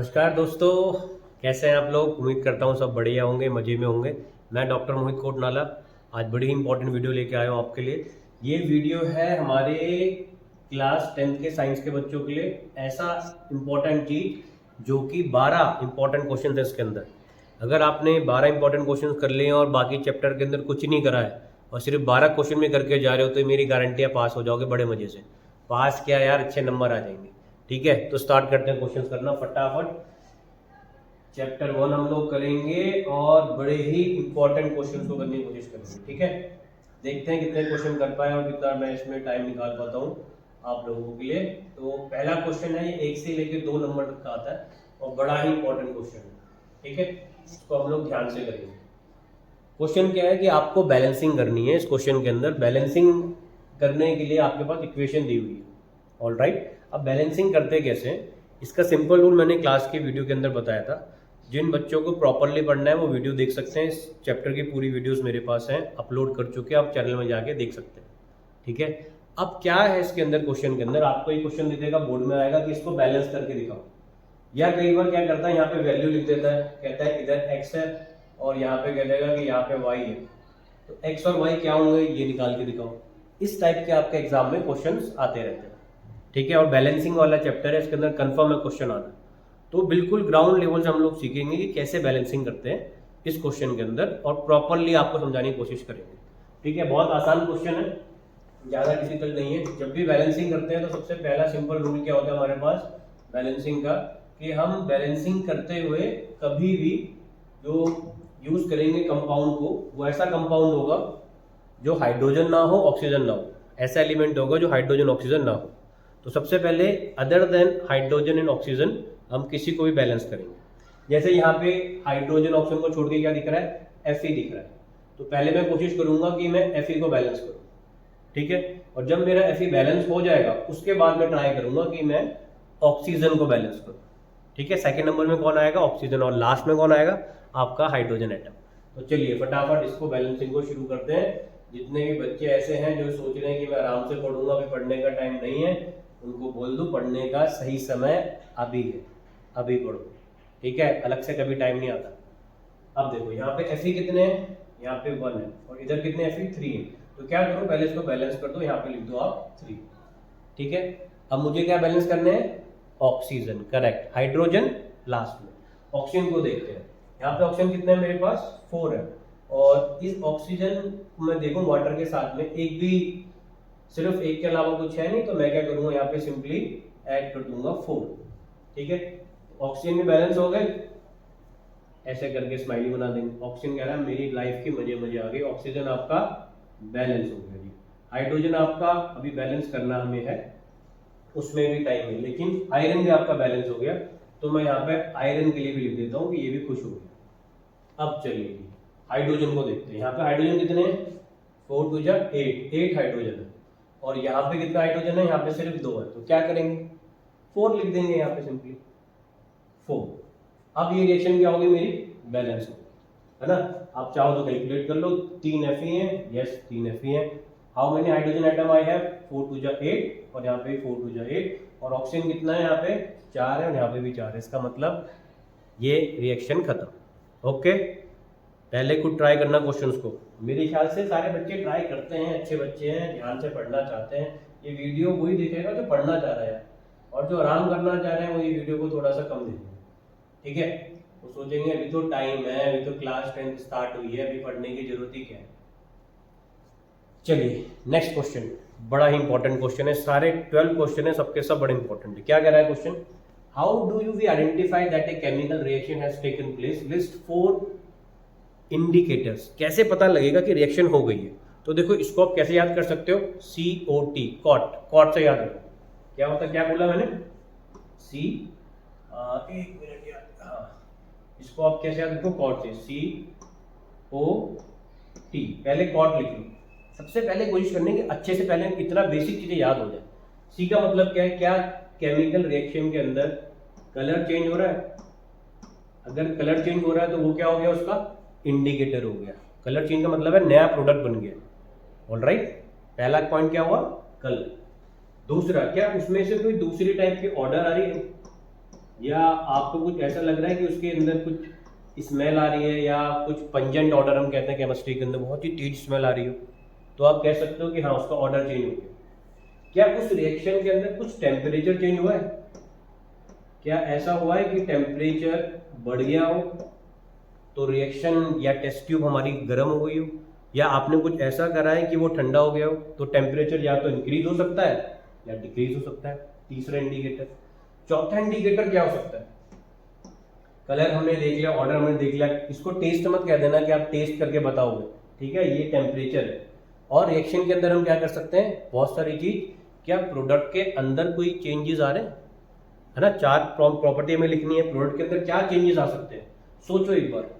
नमस्कार दोस्तों, कैसे हैं आप लोग। उम्मीद करता हूँ सब बढ़िया होंगे, मज़े में होंगे। मैं डॉक्टर मोहित कोटनाला आज बड़ी ही इंपॉर्टेंट वीडियो लेके आया हूँ आपके लिए। ये वीडियो है हमारे क्लास 10th के साइंस के बच्चों के लिए। ऐसा इंपॉर्टेंट चीज़ जो कि 12 इंपॉर्टेंट क्वेश्चन है इसके अंदर। अगर आपने 12 इंपॉर्टेंट क्वेश्चन कर लिए हैं और बाकी चैप्टर के अंदर कुछ नहीं करा है और सिर्फ 12 क्वेश्चन में करके जा रहे हो, तो मेरी गारंटी है पास हो जाओगे बड़े मज़े से। पास क्या यार, अच्छे नंबर आ जाएंगे। ठीक है, तो स्टार्ट करते हैं क्वेश्चन करना फटाफट। चैप्टर 1 हम लोग करेंगे और बड़े ही इंपॉर्टेंट क्वेश्चन को करने की कोशिश करेंगे। ठीक है, देखते हैं कितने क्वेश्चन कर पाए और कितना मैं इसमें टाइम निकाल पाता हूँ आप लोगों के लिए। तो पहला क्वेश्चन है, ये 1 से लेकर 2 नंबर तक का आता है और बड़ा ही इंपॉर्टेंट क्वेश्चन है। ठीक है, इसको हम लोग ध्यान से करेंगे। क्वेश्चन क्या है कि आपको बैलेंसिंग करनी है। इस क्वेश्चन के अंदर बैलेंसिंग करने के लिए आपके पास इक्वेशन दी हुई है। ऑल राइट, अब बैलेंसिंग करते कैसे हैं, इसका सिंपल रूल मैंने क्लास के वीडियो के अंदर बताया था। जिन बच्चों को प्रॉपरली पढ़ना है वो वीडियो देख सकते हैं। इस चैप्टर की पूरी वीडियोस मेरे पास हैं, अपलोड कर चुके हैं, आप चैनल में जाके देख सकते हैं। ठीक है, अब क्या है इसके अंदर, क्वेश्चन के अंदर आपको एक क्वेश्चन दिखेगा, बोर्ड में आएगा कि इसको बैलेंस करके दिखाओ। या कई बार क्या करता है, यहाँ पे वैल्यू लिख देता है, कहता है इधर x है और यहाँ पे कह देगा कि यहाँ पे y है, तो x और y क्या होंगे ये निकाल के दिखाओ। इस टाइप के आपके एग्जाम में क्वेश्चंस आते रहते हैं। ठीक है, और बैलेंसिंग वाला चैप्टर है, इसके अंदर कंफर्म है क्वेश्चन आना। तो बिल्कुल ग्राउंड लेवल से हम लोग सीखेंगे कि कैसे बैलेंसिंग करते हैं इस क्वेश्चन के अंदर, और प्रॉपरली आपको समझाने की कोशिश करेंगे। ठीक है, बहुत आसान क्वेश्चन है, ज़्यादा डिफिकल्ट नहीं है। जब भी बैलेंसिंग करते हैं तो सबसे पहला सिंपल रूल क्या होता है हमारे पास बैलेंसिंग का, कि हम बैलेंसिंग करते हुए कभी भी जो यूज करेंगे कंपाउंड को, वो ऐसा कंपाउंड होगा जो हाइड्रोजन ना हो, ऑक्सीजन ना हो। ऐसा एलिमेंट होगा जो हाइड्रोजन ऑक्सीजन ना हो। तो सबसे पहले other than hydrogen and oxygen हम किसी को भी बैलेंस करेंगे। जैसे यहाँ पे हाइड्रोजन ऑक्सीजन को छोड़ के क्या दिख रहा है, Fe दिख रहा है। तो पहले मैं कोशिश करूंगा कि मैं Fe को बैलेंस करूँ। ठीक है, और जब मेरा Fe बैलेंस हो जाएगा उसके बाद मैं ट्राई करूंगा कि मैं ऑक्सीजन को बैलेंस करूँ। ठीक है, सेकंड नंबर में कौन आएगा, ऑक्सीजन, और लास्ट में कौन आएगा, आपका हाइड्रोजन एटम। तो चलिए फटाफट इसको बैलेंसिंग को शुरू करते हैं। जितने भी बच्चे ऐसे हैं जो सोच रहे हैं कि मैं आराम से पढ़ूंगा, अभी पढ़ने का टाइम नहीं है, उनको बोल दूं पढ़ने का सही समय अभी है, अभी पढ़ो। ठीक है, अलग से कभी टाइम नहीं आता। अब देखो यहाँ पे Fe कितने हैं, यहाँ पे 1 है, और इधर कितने Fe 3 है। तो क्या करो, पहले इसको बैलेंस कर दो, यहाँ पे लिख दो आप 3। ठीक है, अब मुझे क्या बैलेंस करने हैं, ऑक्सीजन, करेक्ट, हाइड्रोजन लास्ट में। ऑक्सीजन को देखते हैं, यहाँ पे ऑक्सीजन कितने हैं मेरे पास, 4 है। और इस ऑक्सीजन मैं देखूं वाटर के साथ में एक भी, सिर्फ एक के अलावा कुछ है नहीं, तो मैं क्या करूंगा, यहाँ पे सिंपली ऐड कर दूंगा 4। ठीक है, ऑक्सीजन में बैलेंस हो गए, ऐसे करके स्माइली बना देंगे। ऑक्सीजन कह रहा है मेरी लाइफ की मजे मजे आ गई, ऑक्सीजन आपका बैलेंस हो गया जी। हाइड्रोजन आपका अभी बैलेंस करना हमें है, उसमें भी टाइम है, लेकिन आयरन भी आपका बैलेंस हो गया, तो मैं यहाँ पे आयरन के लिए भी लिख देता हूँ कि ये भी खुश हो गया। अब चलिए हाइड्रोजन को देखते हैं। यहाँ पे हाइड्रोजन कितने हैं, 4 2 जा 8 हाइड्रोजन है, और यहाँ पे कितना हाइड्रोजन है, यहाँ पे सिर्फ 2 है। तो क्या करेंगे, 4 लिख देंगे यहाँ पे सिंपली 4। अब ये रिएक्शन क्या होगी, मेरी बैलेंस होगी, है ना। आप चाहो तो कैलकुलेट कर लो, 3 Fe है, यस 3 Fe है। How many hydrogen atom I have, 4 2 जा 8, और यहाँ पे 4 2 जा 8, और ऑक्सीजन कितना है, यहाँ पे 4 है, और यहाँ पे भी 4 है। इसका मतलब ये रिएक्शन खत्म। ओके, पहले खुद ट्राई करना क्वेश्चंस को। मेरे ख्याल से सारे बच्चे ट्राई करते हैं, अच्छे बच्चे हैं, ध्यान से पढ़ना चाहते हैं। ये वीडियो वही देखेगा जो पढ़ना चाह रहा है, और जो आराम करना चाह रहे हैं वो ये वीडियो को थोड़ा सा कम देखेंगे। ठीक है, वो सोचेंगे अभी तो टाइम है, अभी तो क्लास 10 स्टार्ट हुई है, अभी पढ़ने की जरूरत ही क्या है। चलिए नेक्स्ट क्वेश्चन, बड़ा ही इंपॉर्टेंट क्वेश्चन है। सारे 12 क्वेश्चन है, सबके सब बड़े इंपॉर्टेंट है। क्या कह रहा है question, how do you we identify that a chemical reaction has taken place, list 4 indicators. कैसे पता लगेगा कि रिएक्शन हो गई है। तो देखो इसको आप कैसे याद कर सकते हो, COT, कॉट, कॉट से याद रखो। क्या होता है, क्या बोला मैंने, सी, एक मिनट यार, हाँ, इसको आप कैसे याद रखो, कॉट से, COT। पहले कॉट लिख लो। सबसे पहले कोशिश करने की अच्छे से पहले इतना बेसिक चीजें याद हो जाए। सी का मतलब क्या है, क्या केमिकल रिएक्शन के अंदर कलर चेंज हो रहा है। अगर कलर चेंज हो रहा है तो वो क्या हो गया, उसका इंडिकेटर हो गया। कलर चेंज का मतलब है नया प्रोडक्ट बन गया। ऑलराइट, पहला पॉइंट क्या हुआ, कलर। दूसरा, क्या उसमें से कोई दूसरी टाइप की ऑर्डर आ रही है, या आपको कुछ ऐसा लग रहा है कि उसके अंदर कुछ स्मेल आ रही है या कुछ पंजेंट ऑर्डर हम कहते हैं केमिस्ट्री के अंदर, बहुत ही तेज स्मेल आ रही हो, तो आप कह सकते हो कि हाँ उसका ऑर्डर चेंज हो गया। क्या उस रिएक्शन के अंदर कुछ टेम्परेचर चेंज हुआ है? क्या ऐसा हुआ है कि टेम्परेचर बढ़ गया हो तो रिएक्शन या टेस्ट ट्यूब हमारी गर्म हो गई हो, या आपने कुछ ऐसा करा है कि वो ठंडा हो गया हो, तो टेम्परेचर या तो इंक्रीज हो सकता है या डिक्रीज हो सकता है। तीसरा इंडिकेटर। चौथा इंडिकेटर क्या हो सकता है? कलर हमने देख लिया, ऑर्डर हमने देख लिया, इसको टेस्ट मत कह देना कि आप टेस्ट करके बताओगे, ठीक है, ये टेम्परेचर है। और रिएक्शन के अंदर हम क्या कर सकते हैं, बहुत सारी चीज, क्या प्रोडक्ट के अंदर कोई चेंजेस आ रहे हैं, है ना, चार प्रॉपर्टी हमें लिखनी है, प्रोडक्ट के अंदर क्या चेंजेस आ सकते हैं, सोचो एक बार।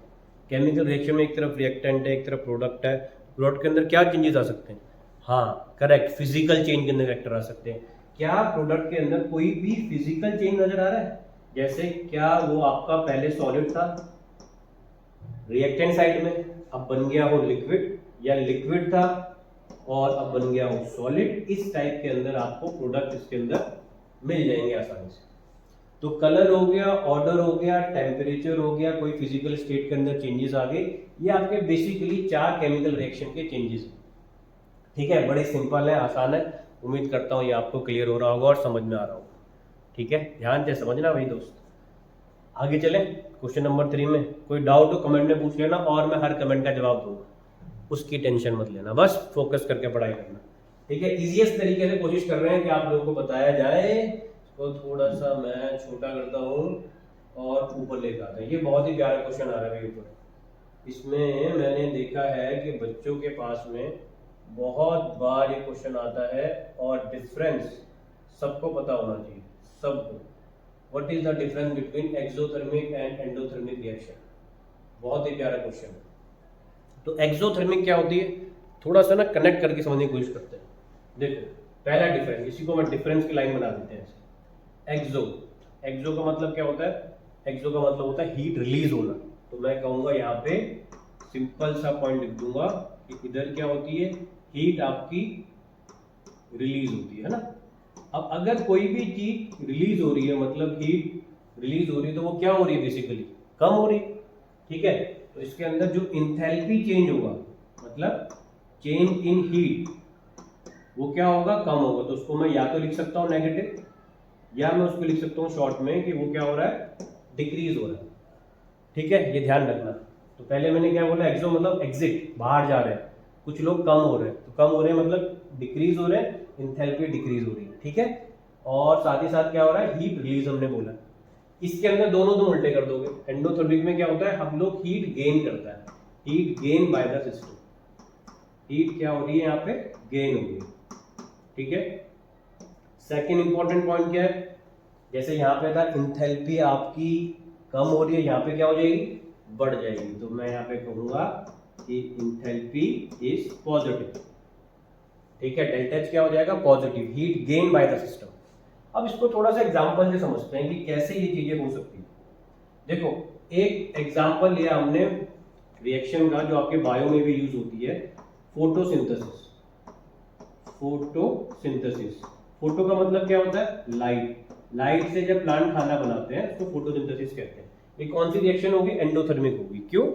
केमिकल रिएक्शन में एक तरफ रिएक्टेंट है, एक तरफ प्रोडक्ट है, प्रोडक्ट के अंदर क्या चेंजेस आ सकते हैं? हाँ करेक्ट, फिजिकल चेंज के अंदर फैक्टर आ सकते हैं। क्या प्रोडक्ट के अंदर कोई भी फिजिकल चेंज नजर आ रहा है? जैसे क्या वो आपका पहले सॉलिड था रिएक्टेंट साइड में, अब बन गया हो लिक्विड, या लिक्विड था और अब बन गया हो सॉलिड, इस टाइप के अंदर आपको प्रोडक्ट इसके अंदर मिल जाएंगे आसानी से। तो कलर हो गया, ऑर्डर हो गया, टेम्परेचर हो गया, कोई फिजिकल स्टेट के अंदर चेंजेस आ गए, ये आपके बेसिकली चार केमिकल रिएक्शन के चेंजेस हैं। ठीक है, बड़े सिंपल है, आसान है। उम्मीद करता हूँ ये आपको क्लियर हो रहा होगा और समझ में आ रहा होगा। ठीक है, ध्यान से समझना भाई दोस्त। आगे चलें क्वेश्चन नंबर 3 में। कोई डाउट हो कमेंट में पूछ लेना और मैं हर कमेंट का जवाब दूंगा, उसकी टेंशन मत लेना, बस फोकस करके पढ़ाई करना। ठीक है, इजीएस्ट तरीके से कोशिश कर रहे हैं कि आप लोगों को बताया जाए। तो थोड़ा सा मैं छोटा करता हूँ और ऊपर लेकर आता हूँ। ये बहुत ही प्यारा क्वेश्चन आ रहा है ऊपर। इसमें मैंने देखा है कि बच्चों के पास में बहुत बार ये क्वेश्चन आता है और डिफरेंस सबको पता होना चाहिए, सबको। What is the difference between exothermic and endothermic reaction? बहुत ही प्यारा क्वेश्चन है। तो एक्सोथर्मिक क्या होती है, थोड़ा सा ना कनेक्ट करके समझने की कोशिश करते हैं। देखो पहला डिफरेंस, इसी को मैं डिफरेंस की लाइन बना देते हैं। एक्सो, एक्सो का मतलब क्या होता है? एक्सो का मतलब होता है हीट रिलीज होना। तो मैं कहूंगा यहाँ पे सिंपल सा पॉइंट लिख दूंगा कि इधर क्या होती है, हीट आपकी रिलीज होती है ना। अब अगर कोई भी चीज रिलीज हो रही है, मतलब हीट रिलीज हो रही है, तो वो क्या हो रही है, बेसिकली कम हो रही है। ठीक है, तो इसके अंदर जो इंथैल्पी चेंज होगा, मतलब चेंज इन हीट, वो क्या होगा, कम होगा। तो उसको मैं या तो लिख सकता हूँ नेगेटिव, या मैं उसको लिख सकता हूँ शॉर्ट में कि वो क्या हो रहा है, डिक्रीज हो रहा है। ठीक है, ये ध्यान रखना। तो पहले मैंने क्या बोला, एक्सो मतलब एग्जिट, बाहर जा रहे हैं, कुछ लोग कम हो रहे हैं, तो कम हो रहे हैं मतलब डिक्रीज हो रहे हैं, इंथैल्पी डिक्रीज हो रही है। ठीक है, और साथ ही साथ क्या हो रहा है, हीट रिलीज हमने बोला। इसके अंदर दोनों दो उल्टे कर दोगे। एंडोथर्मिक में क्या होता है, हम लोग हीट गेन करता है, heat gain by the system. Heat क्या हो रही है यहाँ पे, गेन हो रही है। ठीक है, सेकेंड इंपॉर्टेंट पॉइंट क्या है, जैसे यहाँ पे था इंथैल्पी आपकी कम हो रही है, यहाँ पे क्या हो जाएगी, बढ़ जाएगी। तो मैं यहाँ पे कहूंगा कि इंथैल्पी इज पॉजिटिव। ठीक है, डेल्टा एच क्या हो जाएगा, positive, heat gain by the system. अब इसको थोड़ा सा एग्जांपल से समझते हैं कि कैसे ये चीजें हो सकती है। देखो एक एग्जांपल लिया हमने रिएक्शन का, जो आपके बायो में भी यूज होती है, फोटोसिंथेसिस। फोटोसिंथेसिस, फोटो का मतलब क्या होता है, लाइट। लाइट से जब प्लांट खाना बनाते हैं तो फोटोसिंथेसिस कहते हैं। ये कौन सी रिएक्शन होगी, एंडोथर्मिक होगी। क्यों?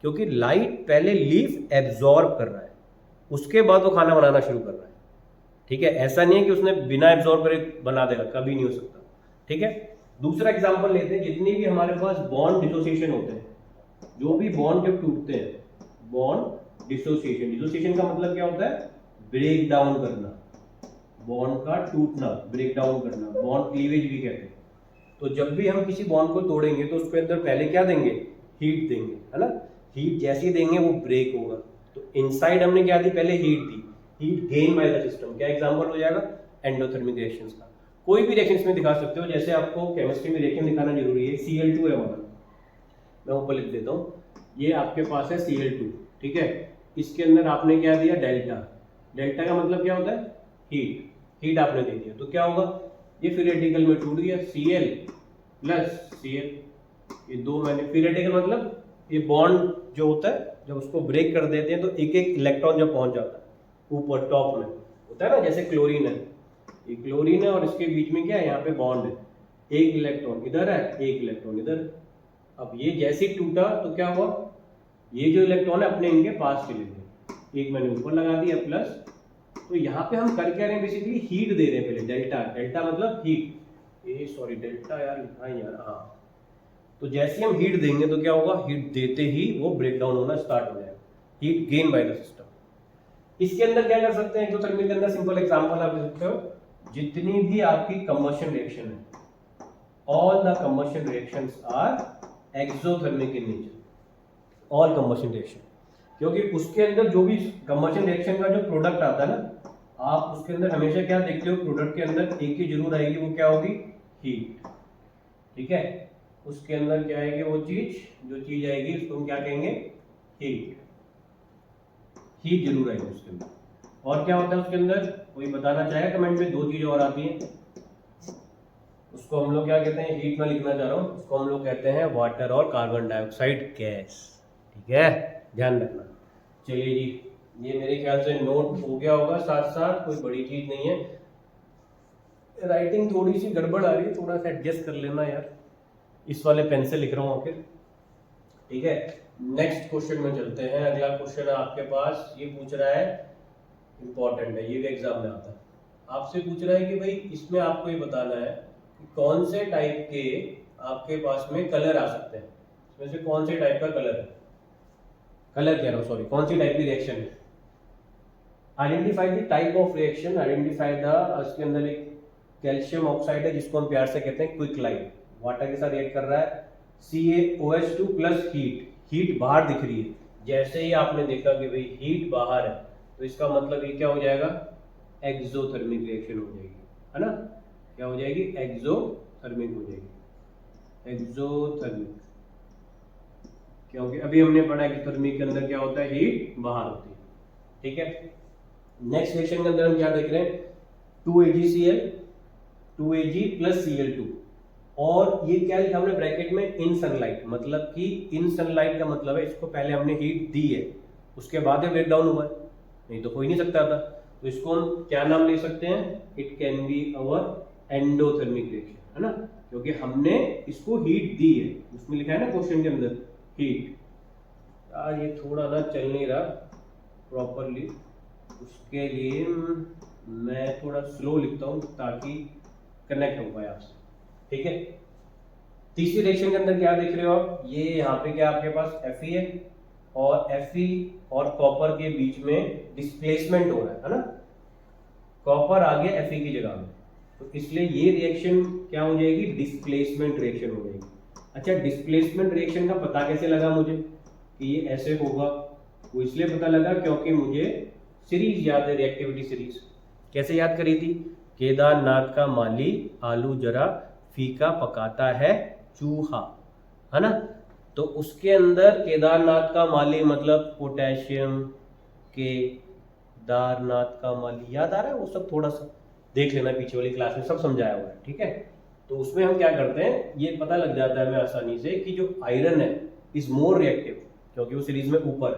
क्योंकि लाइट पहले लीफ एब्जॉर्ब कर रहा है, उसके बाद वो खाना बनाना शुरू कर रहा है। ठीक है, ऐसा नहीं है कि उसने बिना एब्जॉर्ब करे बना देगा, कभी नहीं हो सकता। ठीक है, दूसरा एग्जांपल लेते हैं, जितनी भी हमारे पास बॉन्ड डिसोसिएशन होते हैं, जो भी बॉन्ड जब टूटते हैं, बॉन्ड डिसोसिएशन, डिसोसिएशन का मतलब क्या होता है, ब्रेक डाउन करना, बॉन्ड का टूटना, ब्रेक डाउन करना, बॉन्ड क्लीवेज भी कहते हैं। तो जब भी हम किसी बॉन्ड को तोड़ेंगे तो उसके अंदर पहले क्या देंगे, हीट देंगे, है ना। हीट जैसे ही देंगे वो ब्रेक होगा। तो इनसाइड हमने क्या दी, पहले heat the, heat gain by the system. क्या एग्जांपल हो जाएगा, एंडोथर्मिक रिएक्शंस का। कोई भी रिएक्शन में दिखा सकते हो, जैसे आपको केमिस्ट्री में रिएक्शन दिखाना जरूरी है, Cl2 है वहां, मैं ऊपर लिख देता हूँ, ये आपके पास है Cl2। ठीक है, इसके अंदर आपने क्या दिया, डेल्टा। डेल्टा का मतलब क्या होता है, हीट, हीट आपने दे दिया, तो क्या होगा, ये फ्री रेडिकल में टूट गया, Cl प्लस Cl, ये दो मैंने, फ्री रेडिकल मतलब ये बॉन्ड जो होता है, जब उसको ब्रेक कर देते हैं तो एक एक इलेक्ट्रॉन जब पहुंच जाता है ऊपर टॉप में, होता है ना, जैसे क्लोरीन है, ये क्लोरीन है और इसके बीच में क्या है, यहाँ पे बॉन्ड है, एक इलेक्ट्रॉन इधर है, एक इलेक्ट्रॉन इधर। अब ये जैसे ही टूटा तो क्या हुआ, ये जो इलेक्ट्रॉन है अपने इनके पास चले गए, एक मैंने ऊपर लगा दिया प्लस। तो यहाँ पे हम कर क्या रहे हैं, बेसिकली हीट दे रहे हैं पहले, डेल्टा, डेल्टा मतलब हीट, ये सॉरी डेल्टा यार लिखा है यार, हाँ। तो जैसे हम हीट देंगे तो क्या होगा, हीट देते ही वो ब्रेक डाउन होना स्टार्ट हो जाएगा, heat gain by the system. इसके अंदर क्या कर सकते हैं, एक्सोथर्मिक के अंदर सिंपल एग्जांपल आप देख सकते हो, जितनी भी आपकी कंबशन रिएक्शन है, all the combustion reactions are exothermic in nature, all combustion reaction, क्योंकि उसके अंदर जो भी कंबशन रिएक्शन का जो प्रोडक्ट आता है ना, आप उसके अंदर हमेशा क्या देखते हो, प्रोडक्ट के अंदर एक ही जरूर आएगी, वो क्या होगी, हीट। ठीक है, उसके अंदर क्या आएगी, वो चीज, जो चीज आएगी उसको हम क्या कहेंगे, हीट, हीट जरूर आएगी उसके अंदर। और क्या होता है उसके अंदर, कोई बताना चाहे कमेंट में, दो चीजें और आती हैं, उसको हम लोग क्या कहते हैं, हीट में लिखना चाह रहा हूँ, उसको हम लोग कहते हैं वाटर और कार्बन डाइऑक्साइड गैस। ठीक है, ध्यान रखना। चलिए जी, ये मेरे ख्याल से नोट हो गया होगा, साथ साथ कोई बड़ी चीज नहीं है। राइटिंग थोड़ी सी गड़बड़ आ रही है, थोड़ा सा एडजस्ट कर लेना यार, इस वाले पेन से लिख रहा हूँ आखिर। ठीक है, नेक्स्ट क्वेश्चन में चलते हैं। अगला क्वेश्चन आपके पास ये पूछ रहा है, इंपॉर्टेंट है, ये भी एग्जाम में आता है, आपसे पूछ रहा है कि भाई इसमें आपको ये बताना है कि कौन से टाइप के आपके पास में कलर आ सकते हैं, इसमें से कौन से टाइप का कलर है, कलर कह रहा हूँ सॉरी, कौन सी टाइप की रिएक्शन है। Identify the type of reaction, identify the, इसके अंदर एक कैल्शियम ऑक्साइड है जिसको हम प्यार से कहते हैं क्विक लाइट, वाटर के साथ रिएक्ट कर रहा है, CaOH2 प्लस हीट, हीट बाहर दिख रही है। जैसे ही आपने देखा कि भाई हीट बाहर है, तो इसका मतलब ये क्या हो जाएगा, एक्सोथर्मिक रिएक्शन हो जाएगी, है ना, क्या हो जाएगी, एक्सोथर्मिक हो जाएगी, एक्सोथर्मिक, क्योंकि अभी हमने पढ़ा कि थर्मिक के अंदर क्या होता है, हीट बाहर होती है। ठीक है, नेक्स्ट रिएक्शन के अंदर हम क्या देख रहे हैं, 2AgCl 2Ag प्लस Cl2, और ये क्या लिखा हमने ब्रैकेट में, इन सनलाइट, मतलब कि इन सनलाइट का मतलब है इसको पहले हमने हीट दी है, उसके बाद ही ब्रेक डाउन हुआ है, नहीं तो हो ही नहीं सकता था। तो इसको हम क्या नाम ले सकते हैं, it can be our endothermic reaction, है ना, क्योंकि हमने इसको हीट दी है, उसमें लिखा है ना क्वेश्चन के अंदर हीट। यार ये थोड़ा ना चल नहीं रहा प्रॉपरली, उसके लिए मैं थोड़ा स्लो लिखता हूँ ताकि कनेक्ट हो पाए आपसे। ठीक है, तीसरी रिएक्शन के अंदर क्या देख रहे हो आप, ये यहाँ पे क्या आपके पास Fe है, और Fe और कॉपर के बीच में डिस्प्लेसमेंट हो रहा है ना, कॉपर आ गया Fe की जगह में, तो इसलिए ये रिएक्शन क्या हो जाएगी, डिस्प्लेसमेंट रिएक्शन हो जाएगी। अच्छा, डिस्प्लेसमेंट रिएक्शन का पता कैसे लगा मुझे कि ये ऐसे होगा, वो इसलिए पता लगा क्योंकि मुझे सीरीज याद है, रिएक्टिविटी सीरीज कैसे याद करी थी, केदारनाथ का माली आलू जरा फीका पकाता है चूहा, है ना, तो उसके अंदर केदारनाथ का माली मतलब पोटेशियम, केदारनाथ का माली याद आ रहा है, वो सब थोड़ा सा देख लेना, पीछे वाली क्लास में सब समझाया हुआ है। ठीक है, तो उसमें हम क्या करते हैं, ये पता लग जाता है हमें आसानी से कि जो आयरन है इज मोर रिएक्टिव, क्योंकि वो सीरीज में ऊपर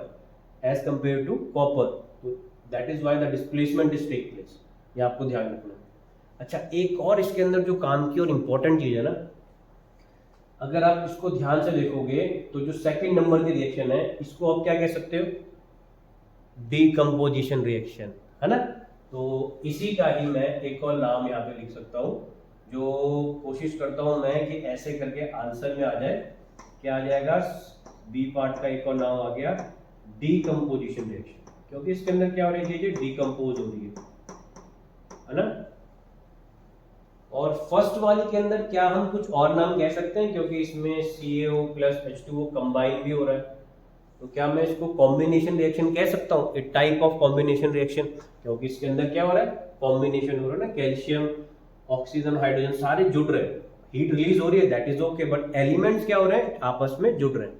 है एज कंपेयर टू कॉपर, तो that is why the displacement is take place, ये आपको ध्यान रखना है। अच्छा, एक और इसके अंदर जो काम की और इम्पोर्टेंट चीज है ना, अगर आप इसको ध्यान से देखोगे तो जो सेकंड नंबर की रिएक्शन है, इसको आप क्या कह सकते हो, डीकम्पोजिशन रिएक्शन, है ना, तो इसी का ही मैं एक और नाम यहाँ पे लिख सकता हूँ, जो कोशिश करता हूँ मैं कि ऐसे करके आंसर में आ जाए, क्या आ जाएगा, बी पार्ट का एक और नाम आ गया, डीकम्पोजिशन रिएक्शन, क्योंकि इसके अंदर क्या हो रही है, डीकम्पोज हो रही है ना। और फर्स्ट वाली के अंदर क्या हम कुछ और नाम कह सकते हैं, क्योंकि इसमें CaO प्लस H2O कंबाइन भी हो रहा है, तो क्या मैं इसको कॉम्बिनेशन रिएक्शन कह सकता हूँ, ए टाइप ऑफ कॉम्बिनेशन रिएक्शन, क्योंकि इसके अंदर क्या हो रहा है, कॉम्बिनेशन हो रहा है ना, कैल्शियम ऑक्सीजन हाइड्रोजन सारे जुड़ रहे हैं, हीट रिलीज हो रही है, that is okay, but elements क्या हो रहे हैं, आपस में जुड़ रहे हैं,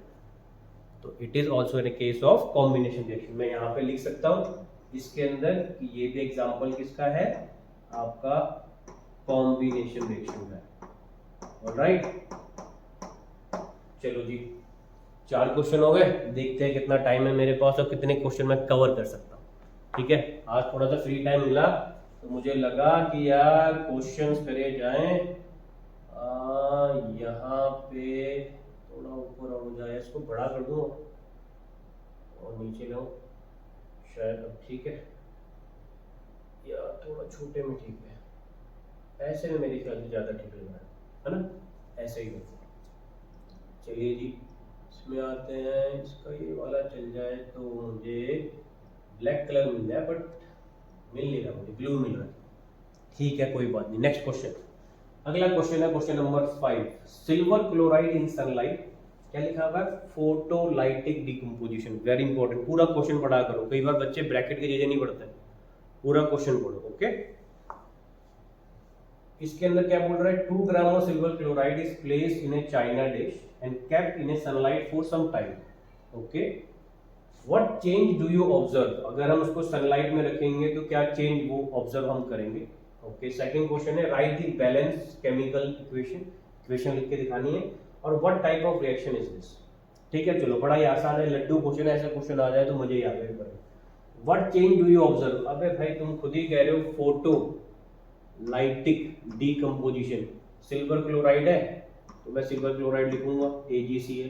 तो it is also in case of combination reaction. मैं यहाँ पे लिख सकता हूँ इसके अंदर कि ये भी एग्जाम्पल किसका है, आपका कॉम्बिनेशन रिएक्शन का। ऑलराइट, चलो जी, 4 क्वेश्चन हो गए, देखते हैं कितना टाइम है मेरे पास और कितने क्वेश्चन मैं कवर कर सकता हूँ। ठीक है, आज थोड़ा सा फ्री टाइम मिला तो मुझे लगा कि यार क्वेश्चंस करे जाएं, यहाँ पे थोड़ा ऊपर हो जाए, इसको बड़ा कर दूँ और नीचे लाऊं, शायद अब ठीक है, या थोड़ा छोटे में ठीक है, ऐसे में मेरे ख्याल से ज़्यादा ठीक लग रहा है ना, ऐसे ही हो। चलिए जी, इसमें आते हैं, इसका ये वाला चल जाए तो मुझे ब्लैक कलर मिल जाए, बट मिल नहीं रहा, मुझे ब्लू मिल रहा है। ठीक है, कोई बात नहीं। नेक्स्ट क्वेश्चन, अगला क्वेश्चन है question number 5। Silver chloride in sunlight, क्या लिखा हुआ है? Photolytic decomposition. वेरी इंपॉर्टेंट, पूरा क्वेश्चन पढ़ा करो, कई बार बच्चे ब्रैकेट की चीजें नहीं पढ़ते, पूरा क्वेश्चन पढ़ो। ओके, इसके अंदर क्या बोल रहा है? 2 gram of silver chloride is placed in a china dish and kept in a sunlight for some time. Okay, what change do you observe? अगर हम उसको सनलाइट में रखेंगे तो क्या चेंज वो ऑब्जर्व हम करेंगे। ओके, सेकंड क्वेश्चन है right the balance chemical equation, equation लिख के दिखानी है, और what type of reaction is this. ठीक है, चलो, बड़ा ही आसान है, लड्डू क्वेश्चन है, ऐसा क्वेश्चन आ जाए तो मुझे ही आगे करें। What change do you observe? अबे भाई तुम खुद ही कह रहे हो photo lytic decomposition, silver chloride है तो मैं सिल्वर क्लोराइड लिखूंगा, AgCl।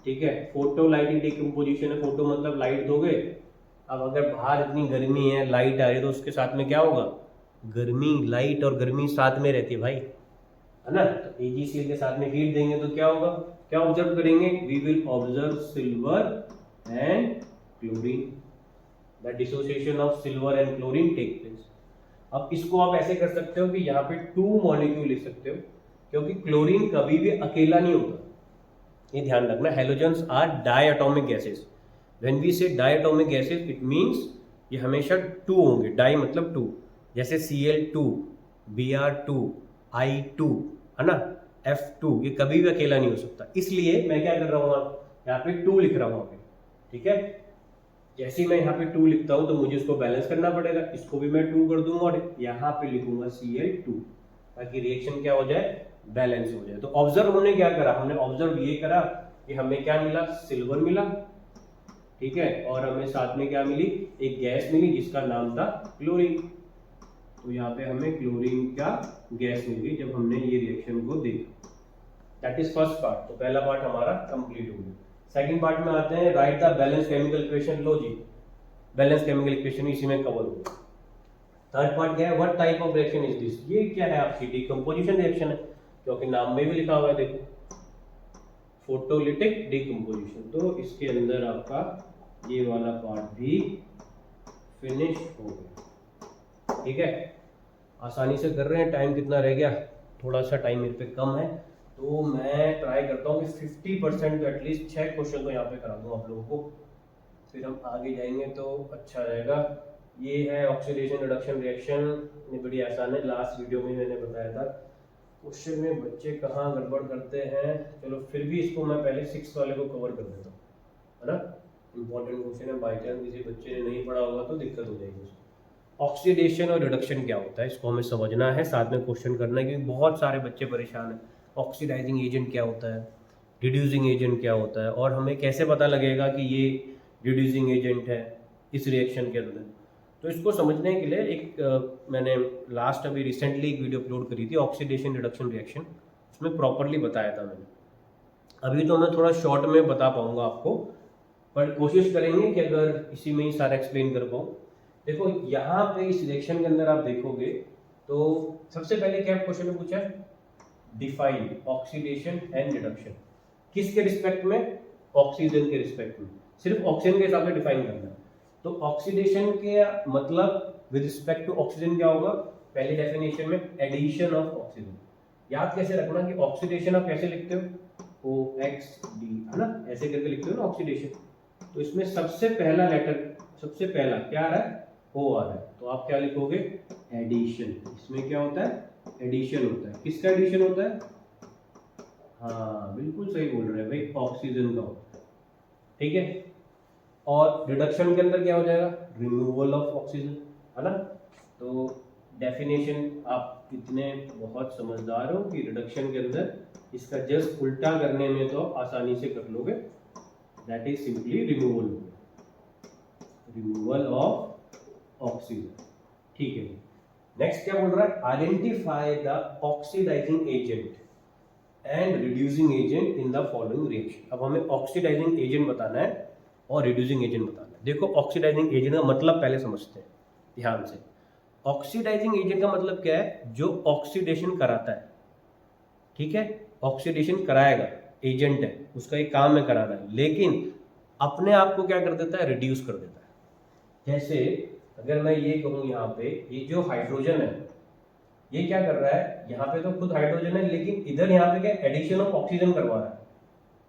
ठीक है, फोटो लाइटिक डीकम्पोजिशन है, फोटो मतलब लाइट दोगे। अब अगर बाहर इतनी गर्मी है, लाइट आ रही है, तो उसके साथ में क्या होगा? गर्मी, लाइट और गर्मी साथ में रहती है भाई, है ना। तो AgCl के साथ में हीट देंगे तो क्या होगा? क्या ऑब्जर्व करेंगे? We will observe silver and chlorine, the dissociation of silver and chlorine take place. अब इसको आप ऐसे कर सकते हो कि यहाँ पे 2 मॉलिक्यूल लिख सकते हो, क्योंकि क्लोरीन कभी भी अकेला नहीं होता, ये ध्यान रखना। Halogens are diatomic gases, when we say diatomic gases it means ये हमेशा 2 होंगे, डाई मतलब 2, जैसे Cl2, Br2, I2, है ना, F2, ये कभी भी अकेला नहीं हो सकता। इसलिए मैं क्या कर रहा हूँ, यहाँ पे 2 लिख रहा हूँ। ठीक है, जैसे ही मैं यहाँ पे 2 लिखता हूँ तो मुझे इसको बैलेंस करना पड़ेगा, इसको भी मैं 2 कर दूंगा और यहाँ पे लिखूंगा Cl2, ताकि रिएक्शन क्या हो जाए? बैलेंस हो जाए। तो ऑब्जर्व हमने क्या करा? हमने ऑब्जर्व ये करा कि हमें क्या मिला? सिल्वर मिला। ठीक है, और हमें साथ में क्या मिली? एक गैस मिली जिसका नाम था क्लोरीन। तो यहाँ पे हमें क्लोरीन का गैस मिल गई जब हमने ये रिएक्शन को देखा। That is first part. तो पहला पार्ट हमारा कंप्लीट हो गया। सेकंड पार्ट में आते हैं, right the balance chemical equation. लो जी, बैलेंस केमिकल इक्वेशन इसी में कवर हो गया। थर्ड पार्ट क्या है? What type of reaction is this? ये क्या है आपकी? डिकम्पोजिशन रिएक्शन है, क्योंकि नाम में भी लिखा हुआ है, देखो, फोटोलिटिक डिकम्पोजिशन। तो इसके अंदर आपका ये वाला पार्ट भी फिनिश हो गया। ठीक है, आसानी से कर रहे हैं। टाइम कितना रह गया? थोड़ा सा टाइम मेरे पे कम है, तो मैं ट्राई करता हूँ कि 50% तो एटलीस्ट 6 क्वेश्चन तो यहाँ पे करा दूँ आप लोगों को, फिर हम आगे जाएंगे तो अच्छा रहेगा। ये है ऑक्सीडेशन रिडक्शन रिएक्शन, ये बड़ी आसान है, लास्ट वीडियो में मैंने बताया था। क्वेश्चन में बच्चे कहाँ गड़बड़ करते हैं, चलो फिर भी इसको मैं पहले 6 वाले को कवर कर देता हूँ, है ना। इंपॉर्टेंट क्वेश्चन है, बाई चांस किसी बच्चे ने नहीं पढ़ा होगा तो दिक्कत हो जाएगी उसको। ऑक्सीडेशन और रिडक्शन क्या होता है, इसको हमें समझना है, साथ में क्वेश्चन करना है, क्योंकि बहुत सारे बच्चे परेशान हैं। ऑक्सीडाइजिंग एजेंट क्या होता है, रिड्यूसिंग एजेंट क्या होता है, और हमें कैसे पता लगेगा कि ये रिड्यूसिंग एजेंट है इस रिएक्शन के अंदर। तो इसको समझने के लिए मैंने लास्ट अभी रिसेंटली एक वीडियो अपलोड करी थी, ऑक्सीडेशन रिडक्शन रिएक्शन, उसमें प्रॉपरली बताया था मैंने। अभी तो मैं थोड़ा शॉर्ट में बता पाऊंगा आपको, पर कोशिश करेंगे कि अगर इसी में ही सारा एक्सप्लेन कर पाऊँ। देखो यहाँ पे इस रिएक्शन के अंदर आप देखोगे तो सबसे पहले क्या क्वेश्चन में पूछा है? Define oxidation and reduction. किसके रिस्पेक्ट में? ऑक्सीजन के रिस्पेक्ट में, सिर्फ ऑक्सीजन के हिसाब से डिफाइन करना है। तो ऑक्सीडेशन के मतलब विद रिस्पेक्ट टू ऑक्सीजन क्या होगा? पहली डेफिनेशन में एडिशन ऑफ ऑक्सीजन। याद कैसे रखना कि ऑक्सीडेशन आप कैसे लिखते हो? OXD, है ना, ऐसे करके लिखते हो ना ऑक्सीडेशन। तो इसमें सबसे पहला लेटर, सबसे पहला क्या आ रहा है? O आ रहा है, तो आप क्या लिखोगे? एडिशन। इसमें क्या होता है? एडिशन होता है। किसका एडिशन होता है? हाँ बिल्कुल सही बोल रहे हैं भाई, ऑक्सीजन का होता है। ठीक है, और रिडक्शन के अंदर क्या हो जाएगा? रिमूवल ऑफ ऑक्सीजन, है ना। तो डेफिनेशन आप कितने बहुत समझदार हो कि रिडक्शन के अंदर इसका जस्ट उल्टा करने में तो आसानी से कर लोगे, that is simply removal, removal of oxygen. ठीक है, नेक्स्ट क्या बोल रहा है? Identify the oxidising agent and reducing agent in the following reaction. अब हमें ऑक्सीडाइजिंग एजेंट बताना है और रिड्यूसिंग एजेंट बताना है। देखो ऑक्सीडाइजिंग एजेंट का मतलब पहले समझते हैं ध्यान से। ऑक्सीडाइजिंग एजेंट का मतलब क्या है? जो ऑक्सीडेशन कराता है, ठीक है, ऑक्सीडेशन कराएगा, एजेंट है, उसका एक काम है कराना है, लेकिन अपने आप को क्या कर देता है? रिड्यूस कर देता है। जैसे अगर मैं ये कहूँ यहाँ पे, ये जो हाइड्रोजन है ये क्या कर रहा है? यहाँ पे तो खुद हाइड्रोजन है, लेकिन इधर यहाँ पे क्या एडिशन ऑफ ऑक्सीजन करवा रहा है,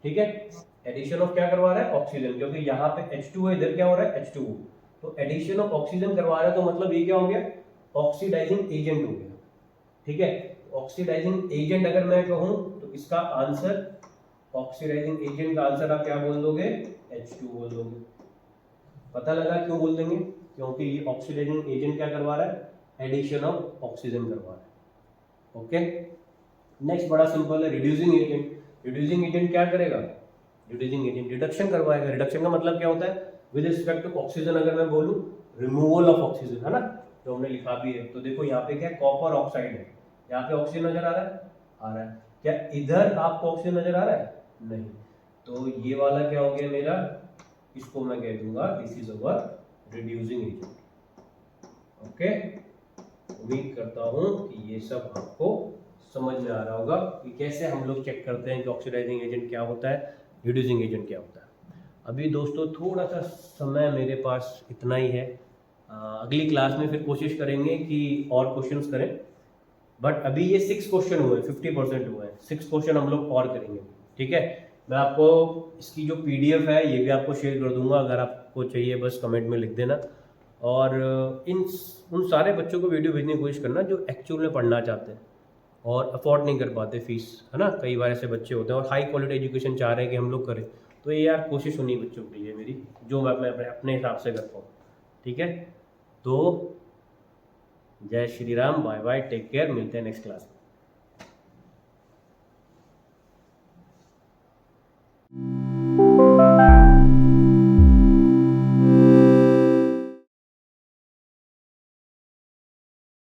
ठीक है, एडिशन ऑफ क्या करवा रहा है? ऑक्सीजन, क्योंकि यहाँ पे H2 है, इधर क्या हो रहा है? H2O, तो एडिशन ऑफ ऑक्सीजन करवा रहा है, तो मतलब ये क्या हो गया? ऑक्सीडाइजिंग एजेंट हो गया, ठीक है। ऑक्सीडाइजिंग एजेंट अगर मैं कहूँ तो इसका आंसर, ऑक्सीडाइजिंग एजेंट का आंसर आप क्या बोल दोगे? H2 बोल दोगे। पता लगा क्यों बोल देंगे? क्योंकि ये ऑक्सीडाइजिंग एजेंट क्या करवा रहा है? एडिशन ऑफ ऑक्सीजन करवा रहा है। ओके, नेक्स्ट बड़ा सिंपल है, रिड्यूसिंग एजेंट। रिड्यूसिंग एजेंट क्या करेगा? रिड्यूसिंग एजेंट रिडक्शन करवाएगा। रिडक्शन का मतलब क्या होता है? विद रिस्पेक्ट टू ऑक्सीजन अगर मैं बोलूं, रिमूवल ऑफ ऑक्सीजन, है ना, जो हमने लिखा भी है। तो देखो यहाँ पे क्या है? कॉपर ऑक्साइड है, यहाँ पे ऑक्सीजन नजर आ रहा है? आ रहा है। क्या इधर आपको ऑक्सीजन नजर आ रहा है? नहीं। तो ये वाला क्या हो गया मेरा? इसको मैं कह दूंगा this is our reducing agent. Okay, उम्मीद करता हूं कि ये सब आपको समझ में आ रहा होगा कि कैसे हम लोग चेक करते हैं कि ऑक्सीडाइजिंग एजेंट क्या होता है, रिड्यूसिंग एजेंट क्या होता है। अभी दोस्तों थोड़ा सा समय मेरे पास इतना ही है, अगली क्लास में फिर कोशिश करेंगे कि और क्वेश्चंस करें, बट अभी ये 6 क्वेश्चन हुए, 50% हुए हैं, 6 क्वेश्चन हम लोग और करेंगे, ठीक है। मैं आपको इसकी जो PDF है ये भी आपको शेयर कर दूंगा, अगर आपको चाहिए बस कमेंट में लिख देना। और इन उन सारे बच्चों को वीडियो भेजने की कोशिश करना जो एक्चुअल में पढ़ना चाहते हैं और अफोर्ड नहीं कर पाते फीस, है ना, कई बार ऐसे बच्चे होते हैं और हाई क्वालिटी एजुकेशन चाह रहे हैं कि हम लोग करें, तो ये यार कोशिश उन्हीं बच्चों के लिए मेरी, जो मैं अपने हिसाब से करता हूँ, ठीक है। तो जय Shri Ram, bye bye, take care, मिलते हैं नेक्स्ट क्लास में।